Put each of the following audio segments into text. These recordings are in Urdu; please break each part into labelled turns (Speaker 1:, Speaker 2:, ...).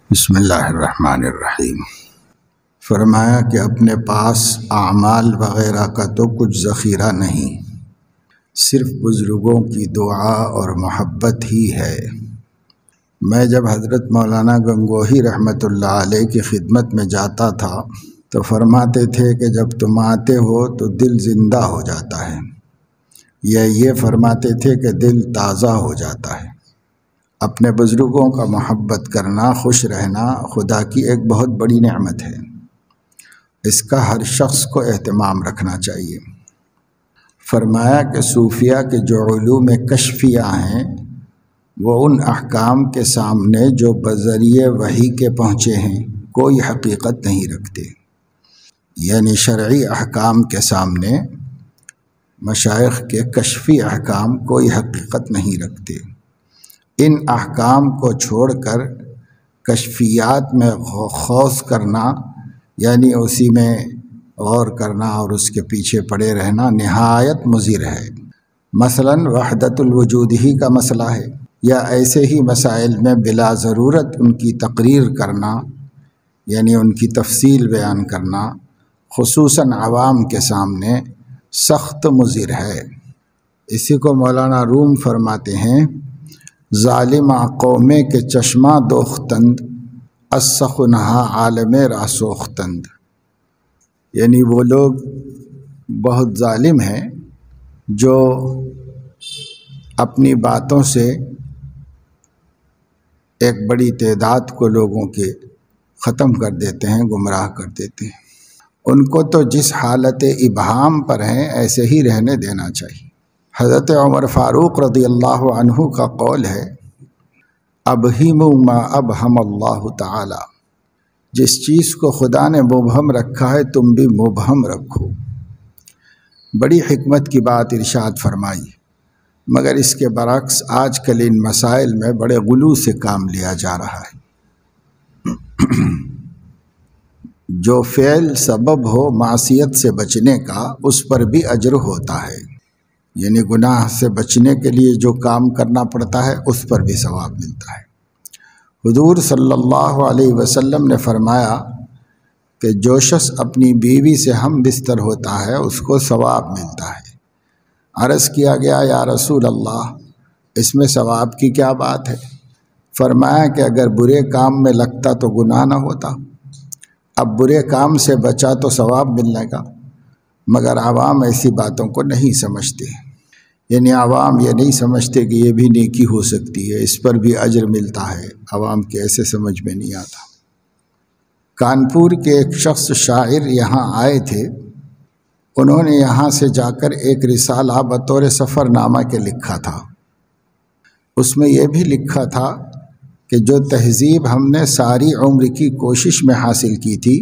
Speaker 1: بسم اللہ الرحمن الرحیم۔ فرمایا کہ اپنے پاس اعمال وغیرہ کا تو کچھ ذخیرہ نہیں، صرف بزرگوں کی دعا اور محبت ہی ہے۔ میں جب حضرت مولانا گنگوہی رحمۃ اللہ علیہ کی خدمت میں جاتا تھا تو فرماتے تھے کہ جب تم آتے ہو تو دل زندہ ہو جاتا ہے، یا یہ فرماتے تھے کہ دل تازہ ہو جاتا ہے۔ اپنے بزرگوں کا محبت کرنا، خوش رہنا خدا کی ایک بہت بڑی نعمت ہے، اس کا ہر شخص کو اہتمام رکھنا چاہیے۔ فرمایا کہ صوفیہ کے جو علوم کشفیہ ہیں وہ ان احکام کے سامنے جو بذریعہ وحی کے پہنچے ہیں کوئی حقیقت نہیں رکھتے، یعنی شرعی احکام کے سامنے مشائخ کے کشفی احکام کوئی حقیقت نہیں رکھتے۔ ان احکام کو چھوڑ کر کشفیات میں خوض کرنا، یعنی اسی میں غور کرنا اور اس کے پیچھے پڑے رہنا نہایت مضر ہے۔ مثلا وحدت الوجود ہی کا مسئلہ ہے، یا ایسے ہی مسائل میں بلا ضرورت ان کی تقریر کرنا، یعنی ان کی تفصیل بیان کرنا خصوصاً عوام کے سامنے سخت مضر ہے۔ اسی کو مولانا روم فرماتے ہیں، ظالم قومے کے چشمہ دوختند، اسخنہا عالم راسوختند، یعنی وہ لوگ بہت ظالم ہیں جو اپنی باتوں سے ایک بڑی تعداد کو لوگوں کے ختم کر دیتے ہیں، گمراہ کر دیتے ہیں۔ ان کو تو جس حالت ابہام پر ہیں ایسے ہی رہنے دینا چاہیے۔ حضرت عمر فاروق رضی اللہ عنہ کا قول ہے، ابہموا ما ابہم اللہ تعالی، جس چیز کو خدا نے مبہم رکھا ہے تم بھی مبہم رکھو۔ بڑی حکمت کی بات ارشاد فرمائی، مگر اس کے برعکس آج کل ان مسائل میں بڑے غلو سے کام لیا جا رہا ہے۔ جو فعل سبب ہو معصیت سے بچنے کا اس پر بھی اجر ہوتا ہے، یعنی گناہ سے بچنے کے لیے جو کام کرنا پڑتا ہے اس پر بھی ثواب ملتا ہے۔ حضور صلی اللہ علیہ وسلم نے فرمایا کہ جو شخص اپنی بیوی سے ہم بستر ہوتا ہے اس کو ثواب ملتا ہے۔ عرض کیا گیا، یا رسول اللہ، اس میں ثواب کی کیا بات ہے؟ فرمایا کہ اگر برے کام میں لگتا تو گناہ نہ ہوتا، اب برے کام سے بچا تو ثواب ملنے گا، مگر عوام ایسی باتوں کو نہیں سمجھتے، یعنی عوام یہ نہیں سمجھتے کہ یہ بھی نیکی ہو سکتی ہے، اس پر بھی اجر ملتا ہے، عوام کے ایسے سمجھ میں نہیں آتا۔ کانپور کے ایک شخص شاعر یہاں آئے تھے، انہوں نے یہاں سے جا کر ایک رسالہ بطور سفر نامہ کے لکھا تھا۔ اس میں یہ بھی لکھا تھا کہ جو تہذیب ہم نے ساری عمر کی کوشش میں حاصل کی تھی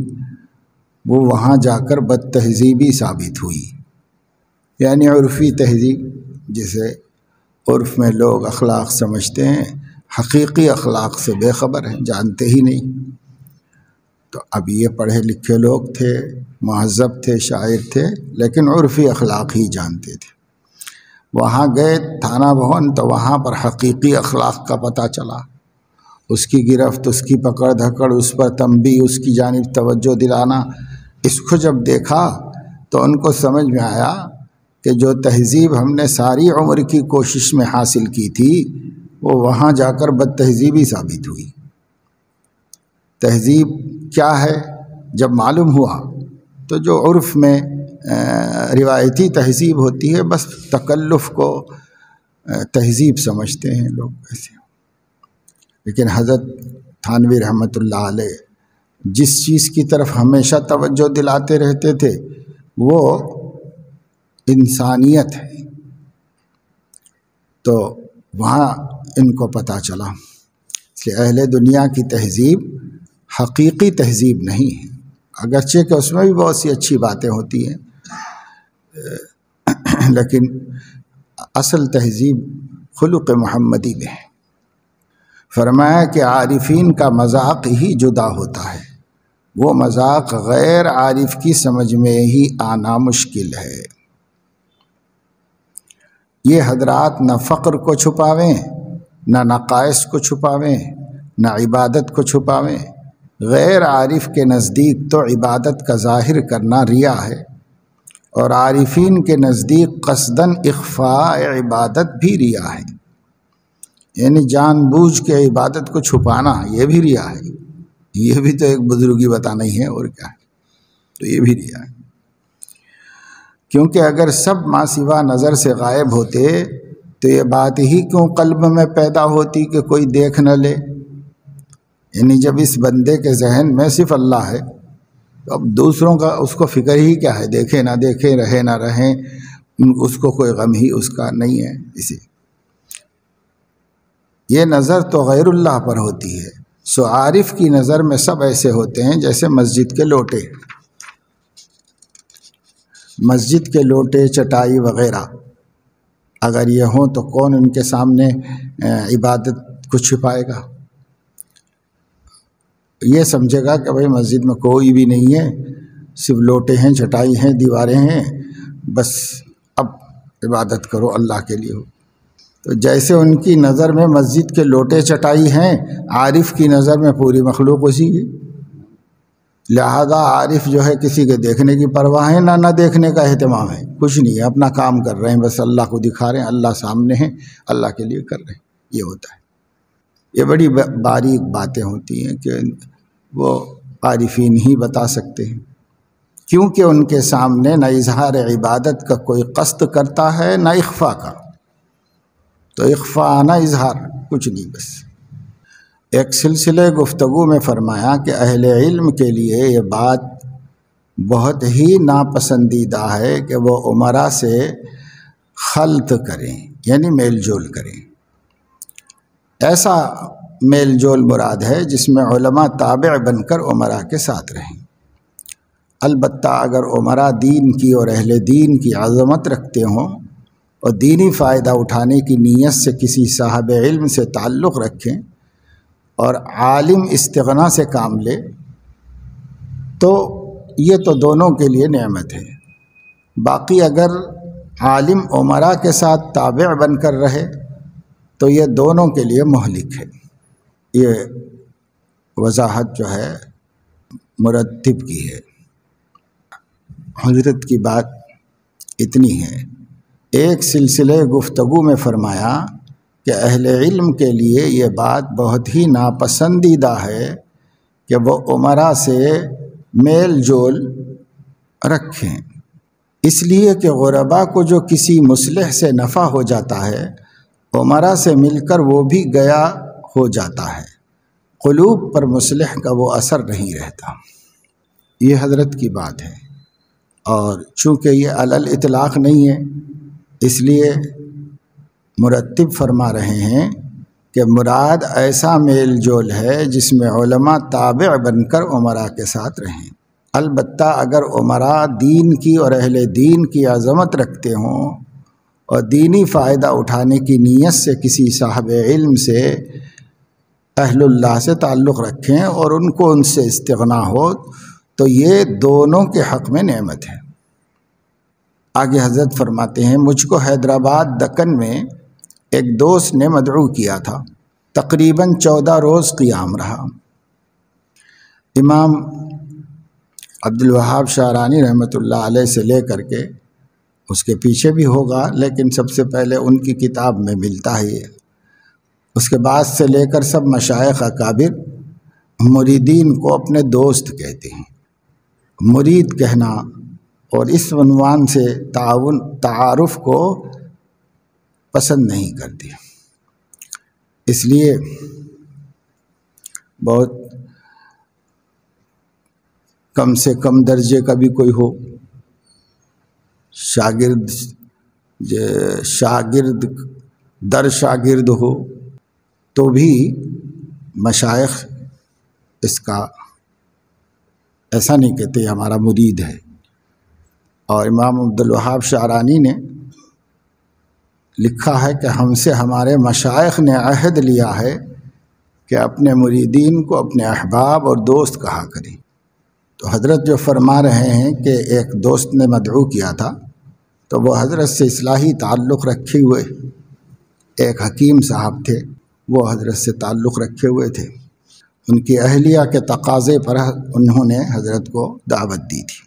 Speaker 1: وہ وہاں جا کر بد تہذیبی ثابت ہوئی، یعنی عرفی تہذیب، جسے عرف میں لوگ اخلاق سمجھتے ہیں، حقیقی اخلاق سے بے خبر ہیں، جانتے ہی نہیں۔ تو اب یہ پڑھے لکھے لوگ تھے، مہذب تھے، شاعر تھے، لیکن عرفی اخلاق ہی جانتے تھے۔ وہاں گئے تھانہ بھون تو وہاں پر حقیقی اخلاق کا پتہ چلا، اس کی گرفت، اس کی پکڑ دھکڑ، اس پر تنبیہ، اس کی جانب توجہ دلانا، اس کو جب دیکھا تو ان کو سمجھ میں آیا کہ جو تہذیب ہم نے ساری عمر کی کوشش میں حاصل کی تھی وہ وہاں جا کر بد تہذیبی ثابت ہوئی۔ تہذیب کیا ہے جب معلوم ہوا تو جو عرف میں روایتی تہذیب ہوتی ہے، بس تکلف کو تہذیب سمجھتے ہیں لوگ ایسے۔ لیکن حضرت تھانوی رحمۃ اللہ علیہ جس چیز کی طرف ہمیشہ توجہ دلاتے رہتے تھے وہ انسانیت ہے، تو وہاں ان کو پتہ چلا کہ اہل دنیا کی تہذیب حقیقی تہذیب نہیں ہے، اگرچہ کہ اس میں بھی بہت سی اچھی باتیں ہوتی ہیں، لیکن اصل تہذیب خلق محمدی میں ہے۔ فرمایا کہ عارفین کا مذاق ہی جدا ہوتا ہے، وہ مذاق غیر عارف کی سمجھ میں ہی آنا مشکل ہے۔ یہ حضرات نہ فقر کو چھپاویں، نہ نقائص کو چھپاویں، نہ عبادت کو چھپاویں۔ غیر عارف کے نزدیک تو عبادت کا ظاہر کرنا ریا ہے، اور عارفین کے نزدیک قصداً اخفاء عبادت بھی ریا ہے، یعنی جان بوجھ کے عبادت کو چھپانا یہ بھی ریا ہے۔ یہ بھی تو ایک بزرگی بتانا ہی ہے، اور کیا ہے، تو یہ بھی ریا ہے۔ کیونکہ اگر سب ما سوا نظر سے غائب ہوتے تو یہ بات ہی کیوں قلب میں پیدا ہوتی کہ کوئی دیکھ نہ لے؟ یعنی جب اس بندے کے ذہن میں صرف اللہ ہے تو اب دوسروں کا اس کو فکر ہی کیا ہے، دیکھے نہ دیکھے، رہے نہ رہیں، اس کو کوئی غم ہی اس کا نہیں ہے۔ اسی یہ نظر تو غیر اللہ پر ہوتی ہے، سو عارف کی نظر میں سب ایسے ہوتے ہیں جیسے مسجد کے لوٹے، مسجد کے لوٹے، چٹائی وغیرہ اگر یہ ہوں تو کون ان کے سامنے عبادت کو چھپائے گا؟ یہ سمجھے گا کہ بھائی مسجد میں کوئی بھی نہیں ہے، صرف لوٹے ہیں، چٹائی ہیں، دیواریں ہیں، بس اب عبادت کرو اللہ کے لیے ہو۔ تو جیسے ان کی نظر میں مسجد کے لوٹے چٹائی ہیں، عارف کی نظر میں پوری مخلوق اسی ہے۔ لہذا عارف جو ہے کسی کے دیکھنے کی پرواہ ہے نہ دیکھنے کا اہتمام ہے، کچھ نہیں ہے، اپنا کام کر رہے ہیں، بس اللہ کو دکھا رہے ہیں، اللہ سامنے ہیں، اللہ کے لیے کر رہے ہیں، یہ ہوتا ہے۔ یہ بڑی باریک باتیں ہوتی ہیں کہ وہ عارفین ہی بتا سکتے ہیں، کیونکہ ان کے سامنے نہ اظہار عبادت کا کوئی قصد کرتا ہے نہ اخفاء کا، تو اخفاء نہ اظہار، کچھ نہیں بس۔ ایک سلسلے گفتگو میں فرمایا کہ اہل علم کے لیے یہ بات بہت ہی ناپسندیدہ ہے کہ وہ امراء سے خلط کریں، یعنی میل جول کریں۔ ایسا میل جول مراد ہے جس میں علماء تابع بن کر امراء کے ساتھ رہیں۔ البتہ اگر امراء دین کی اور اہل دین کی عظمت رکھتے ہوں اور دینی فائدہ اٹھانے کی نیت سے کسی صاحب علم سے تعلق رکھیں اور عالم استغنا سے کام لے تو یہ تو دونوں کے لیے نعمت ہے۔ باقی اگر عالم امراء کے ساتھ تابع بن کر رہے تو یہ دونوں کے لیے مہلک ہے۔ یہ وضاحت جو ہے مرتب کی ہے، حضرت کی بات اتنی ہے۔ ایک سلسلے گفتگو میں فرمایا کہ اہل علم کے لیے یہ بات بہت ہی ناپسندیدہ ہے کہ وہ امراء سے میل جول رکھیں، اس لیے کہ غرباء کو جو کسی مصلح سے نفع ہو جاتا ہے امراء سے مل کر وہ بھی گیا ہو جاتا ہے، قلوب پر مصلح کا وہ اثر نہیں رہتا۔ یہ حضرت کی بات ہے، اور چونکہ یہ علی الاطلاق نہیں ہے اس لیے مرتب فرما رہے ہیں کہ مراد ایسا میل جول ہے جس میں علماء تابع بن کر امراء کے ساتھ رہیں۔ البتہ اگر امراء دین کی اور اہل دین کی عظمت رکھتے ہوں اور دینی فائدہ اٹھانے کی نیت سے کسی صاحب علم سے، اہل اللہ سے تعلق رکھیں اور ان کو ان سے استغنا ہو تو یہ دونوں کے حق میں نعمت ہے۔ آگے حضرت فرماتے ہیں، مجھ کو حیدرآباد دکن میں ایک دوست نے مدعو کیا تھا، تقریباً 14 روز قیام رہا۔ امام عبدالوہاب شعرانی رحمۃ اللہ علیہ سے لے کر کے اس کے پیچھے بھی ہوگا، لیکن سب سے پہلے ان کی کتاب میں ملتا ہے یہ، اس کے بعد سے لے کر سب مشائخ اکابر مریدین کو اپنے دوست کہتے ہیں۔ مرید کہنا اور اس عنوان سے تعارف کو پسند نہیں کرتے، اس لیے بہت کم سے کم درجے کا بھی کوئی ہو، شاگرد در شاگرد ہو تو بھی مشائخ اس کا ایسا نہیں کہتے ہمارا مرید ہے۔ اور امام عبدالوہاب شعرانی نے لکھا ہے کہ ہم سے ہمارے مشائخ نے عہد لیا ہے کہ اپنے مریدین کو اپنے احباب اور دوست کہا کریں۔ تو حضرت جو فرما رہے ہیں کہ ایک دوست نے مدعو کیا تھا تو وہ حضرت سے اصلاحی تعلق رکھے ہوئے ایک حکیم صاحب تھے، وہ حضرت سے تعلق رکھے ہوئے تھے۔ ان کی اہلیہ کے تقاضے پر انہوں نے حضرت کو دعوت دی تھی۔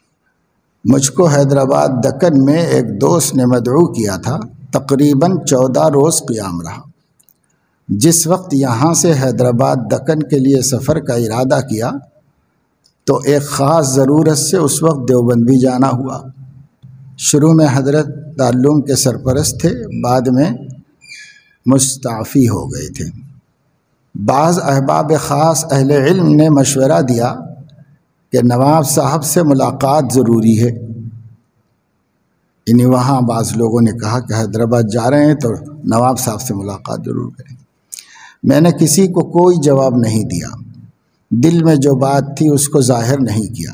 Speaker 1: مجھ کو حیدرآباد دکن میں ایک دوست نے مدعو کیا تھا، تقریباً 14 روز قیام رہا۔ جس وقت یہاں سے حیدرآباد دکن کے لیے سفر کا ارادہ کیا تو ایک خاص ضرورت سے اس وقت دیوبند بھی جانا ہوا۔ شروع میں حضرت دارالعلوم کے سرپرست تھے، بعد میں مستعفی ہو گئے تھے۔ بعض احباب خاص اہل علم نے مشورہ دیا کہ نواب صاحب سے ملاقات ضروری ہے، یعنی وہاں بعض لوگوں نے کہا کہ حیدرآباد جا رہے ہیں تو نواب صاحب سے ملاقات ضرور کریں۔ میں نے کسی کو کوئی جواب نہیں دیا، دل میں جو بات تھی اس کو ظاہر نہیں کیا۔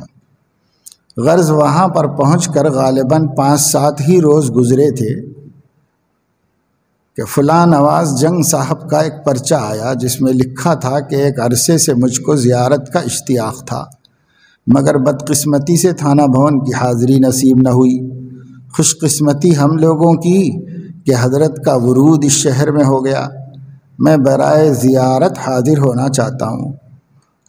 Speaker 1: غرض وہاں پر پہنچ کر غالباً 5-7 ہی روز گزرے تھے کہ فلاں نواز جنگ صاحب کا ایک پرچہ آیا جس میں لکھا تھا کہ ایک عرصے سے مجھ کو زیارت کا اشتیاق تھا، مگر بدقسمتی سے تھانہ بھون کی حاضری نصیب نہ ہوئی۔ خوش قسمتی ہم لوگوں کی کہ حضرت کا ورود اس شہر میں ہو گیا۔ میں برائے زیارت حاضر ہونا چاہتا ہوں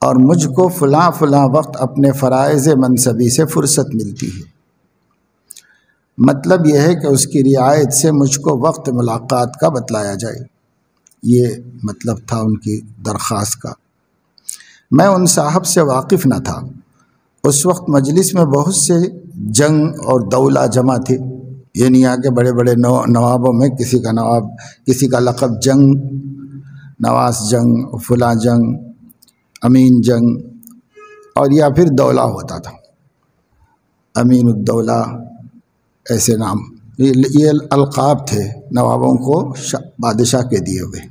Speaker 1: اور مجھ کو فلاں وقت اپنے فرائض منصبی سے فرصت ملتی ہے۔ مطلب یہ ہے کہ اس کی رعایت سے مجھ کو وقت ملاقات کا بتلایا جائے۔ یہ مطلب تھا ان کی درخواست کا۔ میں ان صاحب سے واقف نہ تھا۔ اس وقت مجلس میں بہت سے جنگ اور دولہ جمع تھے، یعنی یہاں کے بڑے بڑے نوابوں میں کسی کا لقب جنگ، نواز جنگ، فلاں جنگ، امین جنگ، اور یا پھر دولہ ہوتا تھا، امین الدولہ، ایسے نام، یہ القاب تھے نوابوں کو بادشاہ کے دیے ہوئے۔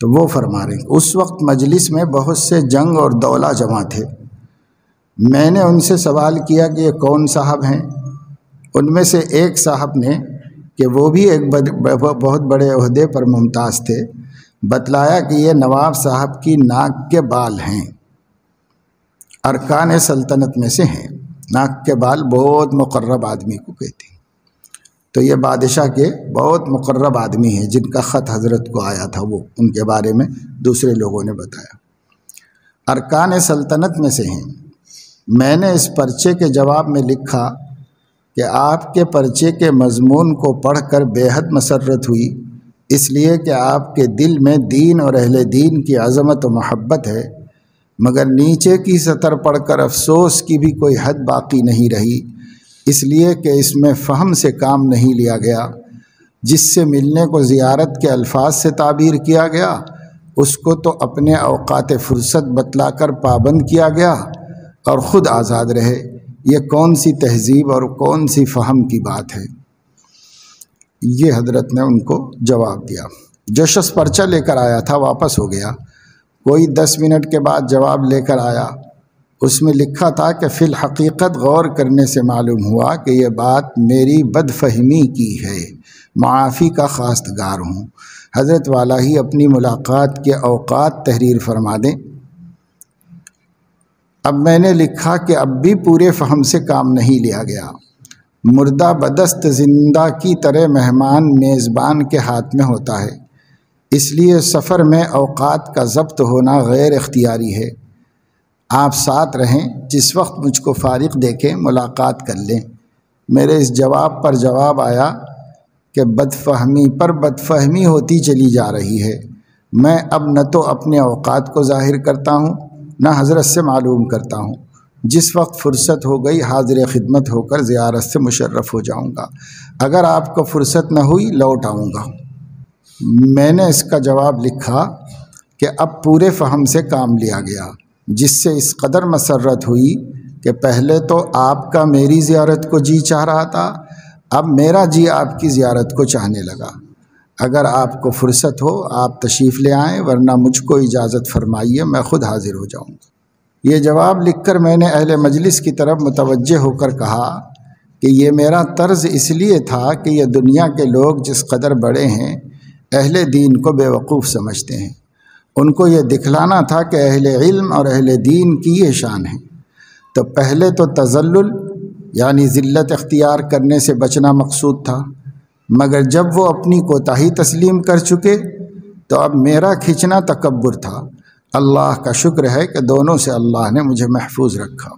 Speaker 1: تو وہ فرما رہے ہیں اس وقت مجلس میں بہت سے جنگ اور دولہ جمع تھے۔ میں نے ان سے سوال کیا کہ یہ کون صاحب ہیں؟ ان میں سے ایک صاحب نے، کہ وہ بھی ایک بہت بڑے عہدے پر ممتاز تھے، بتلایا کہ یہ نواب صاحب کی ناک کے بال ہیں، ارکان سلطنت میں سے ہیں۔ ناک کے بال بہت مقرب آدمی کو کہتے ہیں، تو یہ بادشاہ کے بہت مقرب آدمی ہیں جن کا خط حضرت کو آیا تھا، وہ ان کے بارے میں دوسرے لوگوں نے بتایا، ارکان سلطنت میں سے ہیں۔ میں نے اس پرچے کے جواب میں لکھا کہ آپ کے پرچے کے مضمون کو پڑھ کر بے حد مسرت ہوئی، اس لیے کہ آپ کے دل میں دین اور اہل دین کی عظمت و محبت ہے، مگر نیچے کی سطر پڑھ کر افسوس کی بھی کوئی حد باقی نہیں رہی، اس لیے کہ اس میں فہم سے کام نہیں لیا گیا۔ جس سے ملنے کو زیارت کے الفاظ سے تعبیر کیا گیا، اس کو تو اپنے اوقات فرصت بتلا کر پابند کیا گیا اور خود آزاد رہے۔ یہ کون سی تہذیب اور کون سی فہم کی بات ہے؟ یہ حضرت نے ان کو جواب دیا۔ جو شخص پرچہ لے کر آیا تھا واپس ہو گیا۔ کوئی 10 منٹ کے بعد جواب لے کر آیا۔ اس میں لکھا تھا کہ فی الحقیقت غور کرنے سے معلوم ہوا کہ یہ بات میری بد فہمی کی ہے، معافی کا خواستگار ہوں۔ حضرت والا ہی اپنی ملاقات کے اوقات تحریر فرما دیں۔ اب میں نے لکھا کہ اب بھی پورے فہم سے کام نہیں لیا گیا۔ مردہ بدست زندہ کی طرح مہمان میزبان کے ہاتھ میں ہوتا ہے، اس لیے سفر میں اوقات کا ضبط ہونا غیر اختیاری ہے۔ آپ ساتھ رہیں، جس وقت مجھ کو فارغ دیکھیں ملاقات کر لیں۔ میرے اس جواب پر جواب آیا کہ بد فہمی پر بد فہمی ہوتی چلی جا رہی ہے۔ میں اب نہ تو اپنے اوقات کو ظاہر کرتا ہوں نہ حضرت سے معلوم کرتا ہوں۔ جس وقت فرصت ہو گئی حاضر خدمت ہو کر زیارت سے مشرف ہو جاؤں گا، اگر آپ کو فرصت نہ ہوئی لوٹ آؤں گا۔ میں نے اس کا جواب لکھا کہ اب پورے فہم سے کام لیا گیا، جس سے اس قدر مسرت ہوئی کہ پہلے تو آپ کا میری زیارت کو جی چاہ رہا تھا، اب میرا جی آپ کی زیارت کو چاہنے لگا۔ اگر آپ کو فرصت ہو آپ تشریف لے آئیں، ورنہ مجھ کو اجازت فرمائیے، میں خود حاضر ہو جاؤں گا۔ یہ جواب لکھ کر میں نے اہل مجلس کی طرف متوجہ ہو کر کہا کہ یہ میرا طرز اس لیے تھا کہ یہ دنیا کے لوگ جس قدر بڑے ہیں اہل دین کو بے وقوف سمجھتے ہیں، ان کو یہ دکھلانا تھا کہ اہل علم اور اہل دین کی یہ شان ہے۔ تو پہلے تو تذلل یعنی ذلت اختیار کرنے سے بچنا مقصود تھا، مگر جب وہ اپنی کوتاہی تسلیم کر چکے تو اب میرا کھنچنا تکبر تھا۔ اللہ کا شکر ہے کہ دونوں سے اللہ نے مجھے محفوظ رکھا۔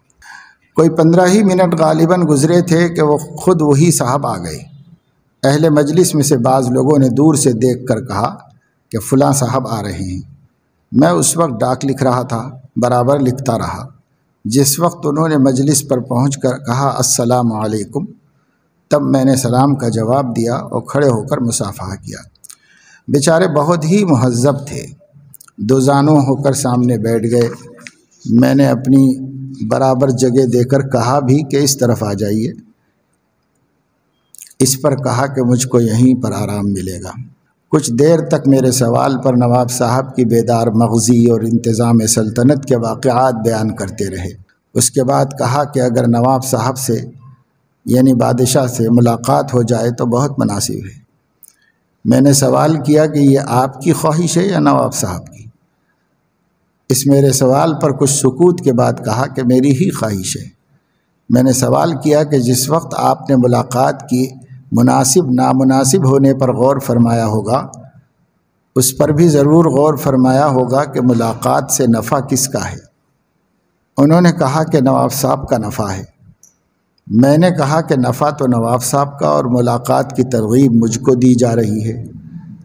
Speaker 1: کوئی 15 ہی منٹ غالباً گزرے تھے کہ وہ خود وہی صاحب آ گئے۔ اہل مجلس میں سے بعض لوگوں نے دور سے دیکھ کر کہا کہ فلاں صاحب آ رہے ہیں۔ میں اس وقت ڈاک لکھ رہا تھا، برابر لکھتا رہا۔ جس وقت انہوں نے مجلس پر پہنچ کر کہا السلام علیکم، تب میں نے سلام کا جواب دیا اور کھڑے ہو کر مصافحہ کیا۔ بیچارے بہت ہی مہذب تھے، دو زانوں ہو کر سامنے بیٹھ گئے۔ میں نے اپنی برابر جگہ دے کر کہا بھی کہ اس طرف آ جائیے۔ اس پر کہا کہ مجھ کو یہیں پر آرام ملے گا۔ کچھ دیر تک میرے سوال پر نواب صاحب کی بیدار مغزی اور انتظام سلطنت کے واقعات بیان کرتے رہے۔ اس کے بعد کہا کہ اگر نواب صاحب سے یعنی بادشاہ سے ملاقات ہو جائے تو بہت مناسب ہے۔ میں نے سوال کیا کہ یہ آپ کی خواہش ہے یا نواب صاحب کی؟ اس میرے سوال پر کچھ سکوت کے بعد کہا کہ میری ہی خواہش ہے۔ میں نے سوال کیا کہ جس وقت آپ نے ملاقات کی مناسب نامناسب ہونے پر غور فرمایا ہوگا، اس پر بھی ضرور غور فرمایا ہوگا کہ ملاقات سے نفع کس کا ہے؟ انہوں نے کہا کہ نواب صاحب کا نفع ہے۔ میں نے کہا کہ نفع تو نواب صاحب کا اور ملاقات کی ترغیب مجھ کو دی جا رہی ہے۔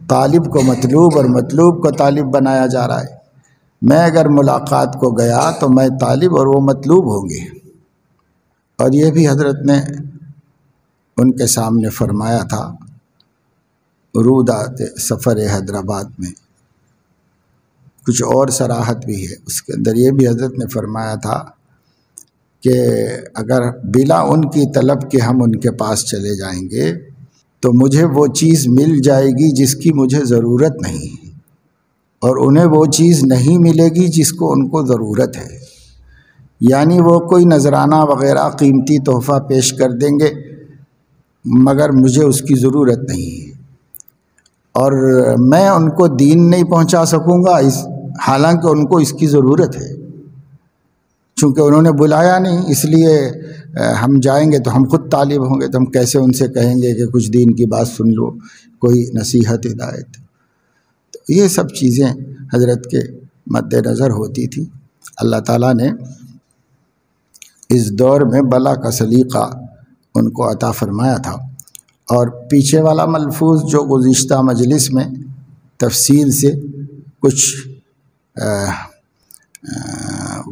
Speaker 1: طالب کو مطلوب اور مطلوب کو طالب بنایا جا رہا ہے۔ میں اگر ملاقات کو گیا تو میں طالب اور وہ مطلوب ہوں گے۔ اور یہ بھی حضرت نے ان کے سامنے فرمایا تھا رودات سفر حیدرآباد میں۔ کچھ اور صراحت بھی ہے اس کے اندر، یہ بھی حضرت نے فرمایا تھا کہ اگر بلا ان کی طلب کے ہم ان کے پاس چلے جائیں گے تو مجھے وہ چیز مل جائے گی جس کی مجھے ضرورت نہیں ہے، اور انہیں وہ چیز نہیں ملے گی جس کو ان کو ضرورت ہے۔ یعنی وہ کوئی نذرانہ وغیرہ قیمتی تحفہ پیش کر دیں گے مگر مجھے اس کی ضرورت نہیں ہے، اور میں ان کو دین نہیں پہنچا سکوں گا حالانکہ ان کو اس کی ضرورت ہے۔ چونکہ انہوں نے بلایا نہیں، اس لیے ہم جائیں گے تو ہم خود طالب ہوں گے، تو ہم کیسے ان سے کہیں گے کہ کچھ دین کی بات سن لو، کوئی نصیحت ہدایت۔ تو یہ سب چیزیں حضرت کے مد نظر ہوتی تھی۔ اللہ تعالیٰ نے اس دور میں بلا کا سلیقہ ان کو عطا فرمایا تھا۔ اور پیچھے والا ملفوظ جو گزشتہ مجلس میں تفصیل سے کچھ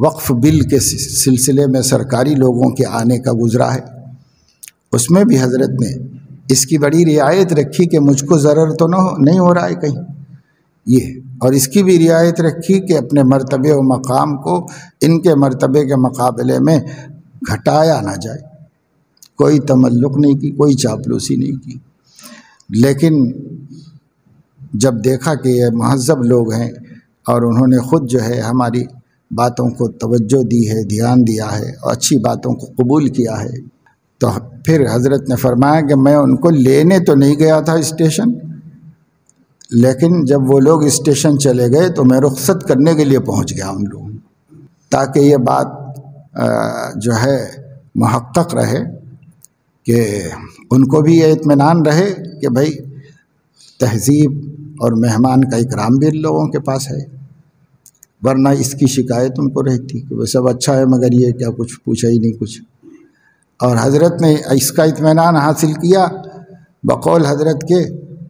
Speaker 1: وقف بل کے سلسلے میں سرکاری لوگوں کے آنے کا گزرا ہے، اس میں بھی حضرت نے اس کی بڑی رعایت رکھی کہ مجھ کو ضرر تو نہیں ہو رہا ہے کہیں یہ، اور اس کی بھی رعایت رکھی کہ اپنے مرتبے و مقام کو ان کے مرتبے کے مقابلے میں گھٹایا نہ جائے۔ کوئی تملق نہیں کی، کوئی چاپلوسی نہیں کی۔ لیکن جب دیکھا کہ یہ مہذب لوگ ہیں اور انہوں نے خود جو ہے ہماری باتوں کو توجہ دی ہے، دھیان دیا ہے اور اچھی باتوں کو قبول کیا ہے، تو پھر حضرت نے فرمایا کہ میں ان کو لینے تو نہیں گیا تھا اسٹیشن، لیکن جب وہ لوگ اسٹیشن چلے گئے تو میں رخصت کرنے کے لیے پہنچ گیا ان لوگوں، تاکہ یہ بات جو ہے محقق رہے کہ ان کو بھی یہ اطمینان رہے کہ بھائی تہذیب اور مہمان کا اکرام بھی لوگوں کے پاس ہے، ورنہ اس کی شکایت ان کو رہتی کہ وہ سب اچھا ہے مگر یہ کیا کچھ پوچھا ہی نہیں کچھ۔ اور حضرت نے اس کا اطمینان حاصل کیا بقول حضرت کے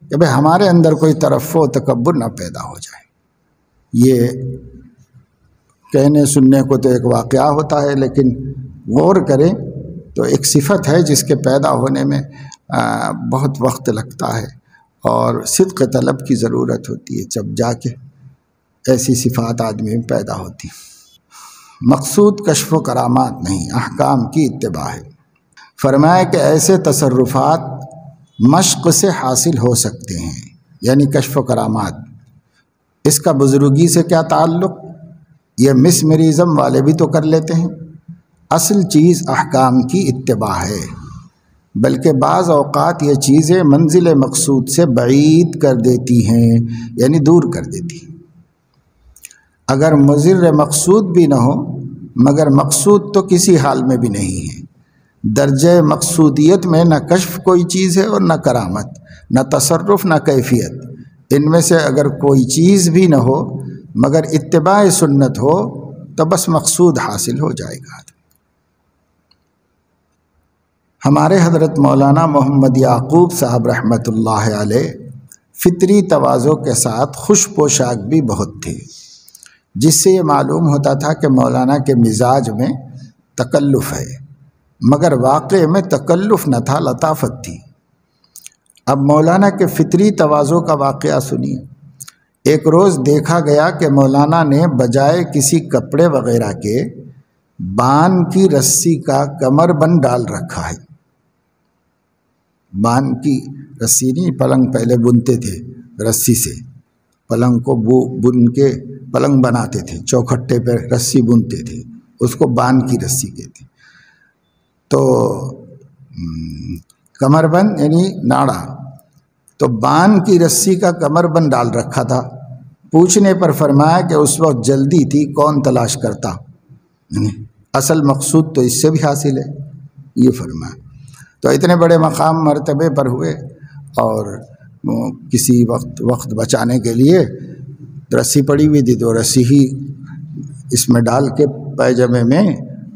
Speaker 1: کہ بھائی ہمارے اندر کوئی ترفع و تکبر نہ پیدا ہو جائے۔ یہ کہنے سننے کو تو ایک واقعہ ہوتا ہے، لیکن غور کریں تو ایک صفت ہے جس کے پیدا ہونے میں بہت وقت لگتا ہے اور صدق طلب کی ضرورت ہوتی ہے، جب جا کے ایسی صفات آدمی میں پیدا ہوتی۔ مقصود کشف و کرامات نہیں، احکام کی اتباع ہے۔ فرمایا کہ ایسے تصرفات مشق سے حاصل ہو سکتے ہیں، یعنی کشف و کرامات۔ اس کا بزرگی سے کیا تعلق؟ یہ مسمریزم والے بھی تو کر لیتے ہیں۔ اصل چیز احکام کی اتباع ہے، بلکہ بعض اوقات یہ چیزیں منزل مقصود سے بعید کر دیتی ہیں، یعنی دور کر دیتی ہیں۔ اگر مضر مقصود بھی نہ ہو مگر مقصود تو کسی حال میں بھی نہیں ہے۔ درجہ مقصودیت میں نہ کشف کوئی چیز ہے اور نہ کرامت، نہ تصرف، نہ کیفیت۔ ان میں سے اگر کوئی چیز بھی نہ ہو مگر اتباع سنت ہو تو بس مقصود حاصل ہو جائے گا۔ ہمارے حضرت مولانا محمد یعقوب صاحب رحمۃ اللہ علیہ فطری تواضع کے ساتھ خوش پوشاک بھی بہت تھے، جس سے یہ معلوم ہوتا تھا کہ مولانا کے مزاج میں تکلف ہے، مگر واقع میں تکلف نہ تھا، لطافت تھی۔ اب مولانا کے فطری تواضع کا واقعہ سنیے۔ ایک روز دیکھا گیا کہ مولانا نے بجائے کسی کپڑے وغیرہ کے بان کی رسی کا کمر بند ڈال رکھا ہے۔ بان کی رسی نہیں، پلنگ پہلے بنتے تھے رسی سے، پلنگ کو بن کے پلنگ بناتے تھے، چوکھٹے پہ رسی بنتے تھے، اس کو بان کی رسی کہتے۔ تو کمر بند یعنی ناڑا، تو بان کی رسی کا کمر بند ڈال رکھا تھا۔ پوچھنے پر فرمایا کہ اس وقت جلدی تھی، کون تلاش کرتا، اصل مقصود تو اس سے بھی حاصل ہے، یہ فرمایا۔ تو اتنے بڑے مقام مرتبے پر ہوئے اور کسی وقت بچانے کے لیے رسی پڑی ہوئی تھی، تو رسی ہی اس میں ڈال کے پیجامے میں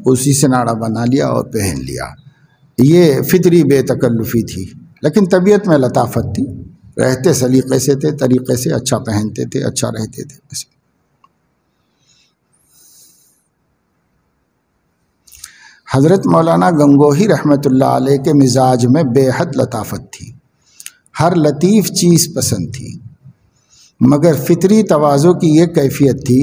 Speaker 1: اسی سے ناڑا بنا لیا اور پہن لیا۔ یہ فطری بے تکلفی تھی، لیکن طبیعت میں لطافت تھی، رہتے سلیقے سے تھے، طریقے سے اچھا پہنتے تھے، اچھا رہتے تھے۔ حضرت مولانا گنگوہی رحمۃ اللہ علیہ کے مزاج میں بے حد لطافت تھی، ہر لطیف چیز پسند تھی، مگر فطری تواضع کی یہ کیفیت تھی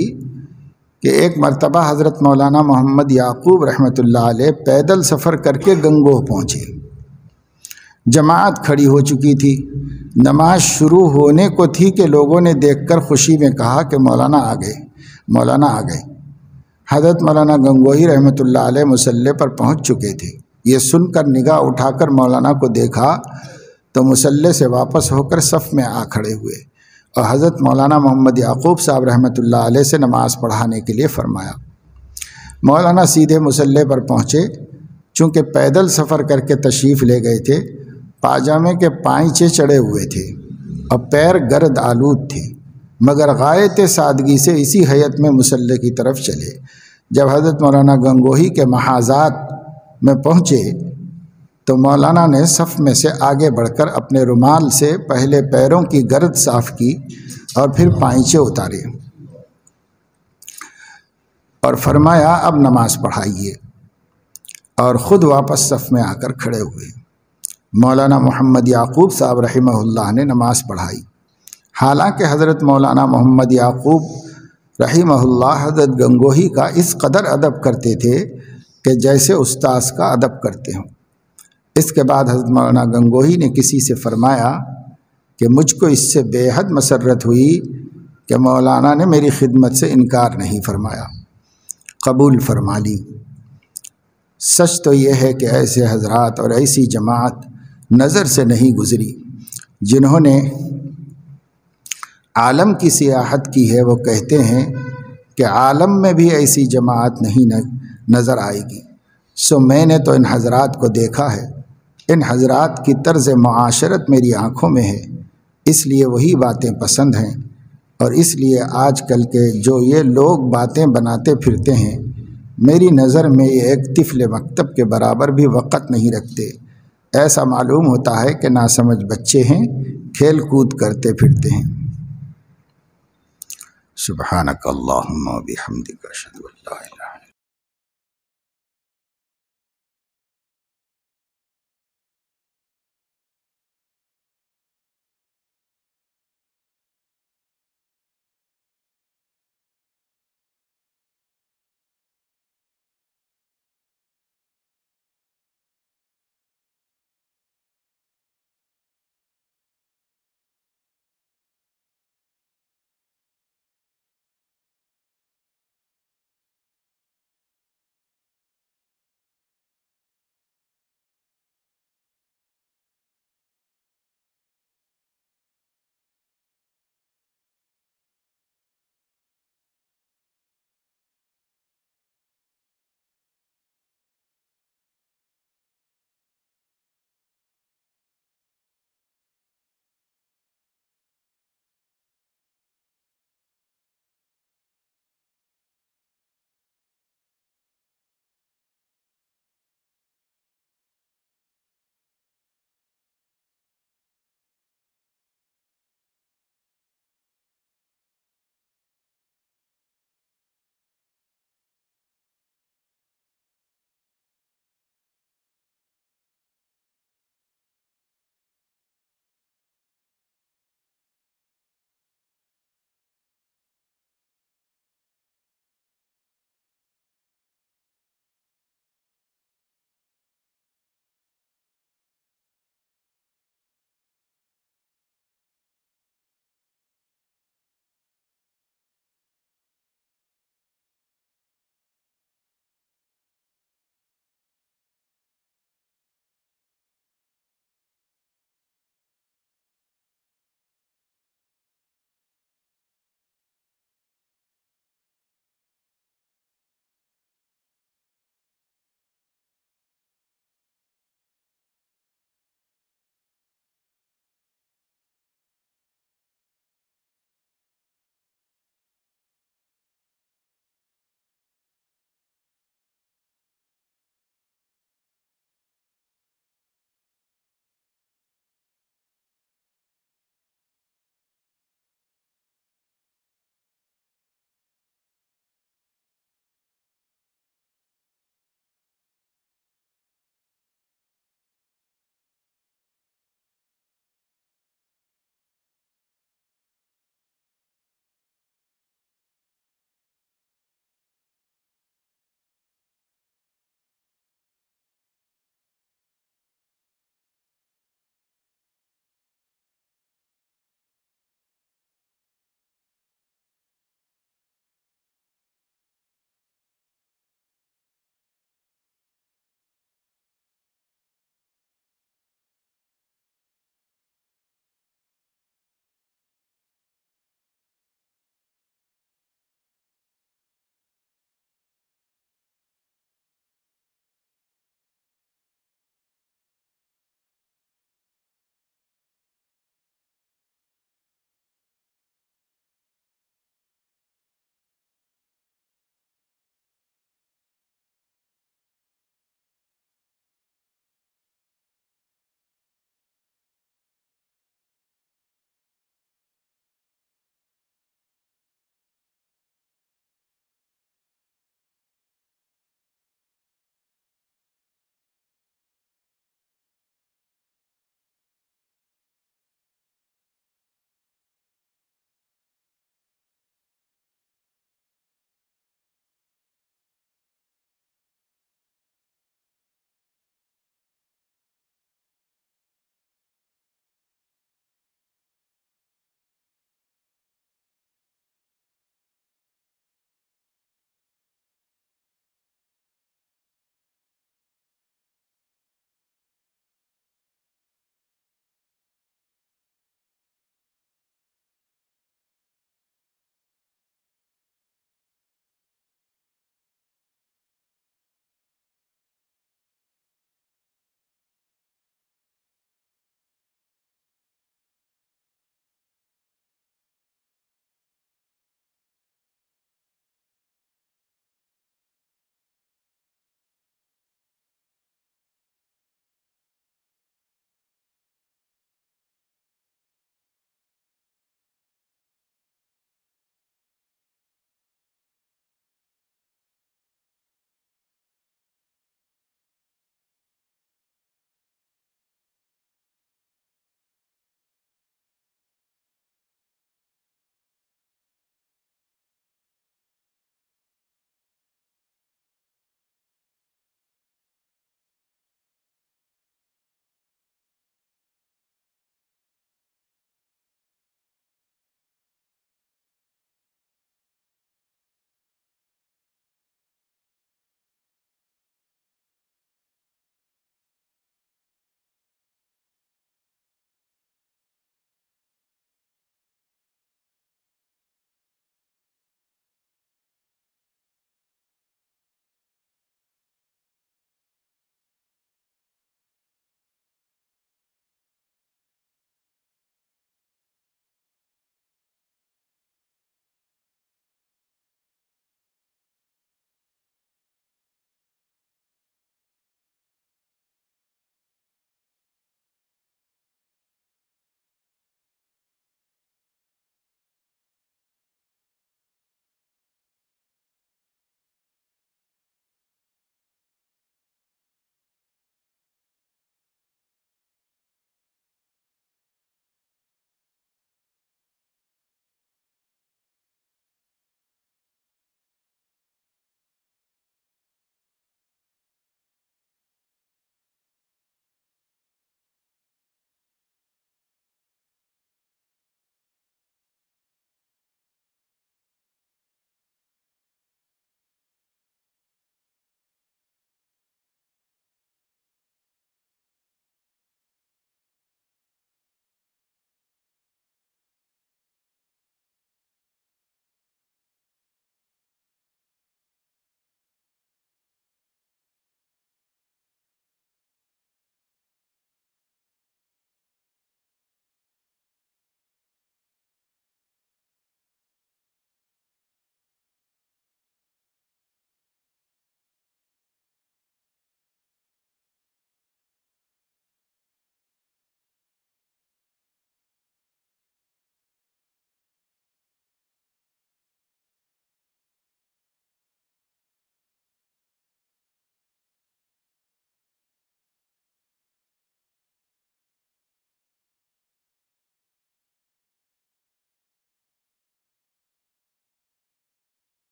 Speaker 1: کہ ایک مرتبہ حضرت مولانا محمد یعقوب رحمۃ اللہ علیہ پیدل سفر کر کے گنگوہ پہنچے۔ جماعت کھڑی ہو چکی تھی، نماز شروع ہونے کو تھی کہ لوگوں نے دیکھ کر خوشی میں کہا کہ مولانا آ گئے، مولانا آ گئے۔ حضرت مولانا گنگوہی رحمۃ اللہ علیہ مصلی پر پہنچ چکے تھے۔ یہ سن کر نگاہ اٹھا کر مولانا کو دیکھا تو مصلی سے واپس ہو کر صف میں آ کھڑے ہوئے اور حضرت مولانا محمد یعقوب صاحب رحمۃ اللہ علیہ سے نماز پڑھانے کے لیے فرمایا۔ مولانا سیدھے مصلی پر پہنچے، چونکہ پیدل سفر کر کے تشریف لے گئے تھے، پاجامے کے پائچے چڑھے ہوئے تھے اور پیر گرد آلود تھے، مگر غایت سادگی سے اسی حیت میں مصلی کی طرف چلے۔ جب حضرت مولانا گنگوہی کے محاذات میں پہنچے تو مولانا نے صف میں سے آگے بڑھ کر اپنے رومال سے پہلے پیروں کی گرد صاف کی اور پھر پائچے اتارے اور فرمایا اب نماز پڑھائیے، اور خود واپس صف میں آ کر کھڑے ہوئے۔ مولانا محمد یعقوب صاحب رحمہ اللہ نے نماز پڑھائی۔ حالانکہ حضرت مولانا محمد یعقوب رحمہ اللہ حضرت گنگوہی کا اس قدر ادب کرتے تھے کہ جیسے استاذ کا ادب کرتے ہوں۔ اس کے بعد حضرت مولانا گنگوہی نے کسی سے فرمایا کہ مجھ کو اس سے بے حد مسرت ہوئی کہ مولانا نے میری خدمت سے انکار نہیں فرمایا، قبول فرما لی۔ سچ تو یہ ہے کہ ایسے حضرات اور ایسی جماعت نظر سے نہیں گزری جنہوں نے عالم کی سیاحت کی ہے۔ وہ کہتے ہیں کہ عالم میں بھی ایسی جماعت نہیں نظر آئے گی۔ سو میں نے تو ان حضرات کو دیکھا ہے، ان حضرات کی طرز معاشرت میری آنکھوں میں ہے، اس لیے وہی باتیں پسند ہیں، اور اس لیے آج کل کے جو یہ لوگ باتیں بناتے پھرتے ہیں، میری نظر میں یہ ایک طفل مکتب کے برابر بھی وقت نہیں رکھتے۔ ایسا معلوم ہوتا ہے کہ ناسمجھ بچے ہیں، کھیل کود کرتے پھرتے ہیں۔ سبحانک اللہم و بحمدک اشہد ان لا الہ الا انت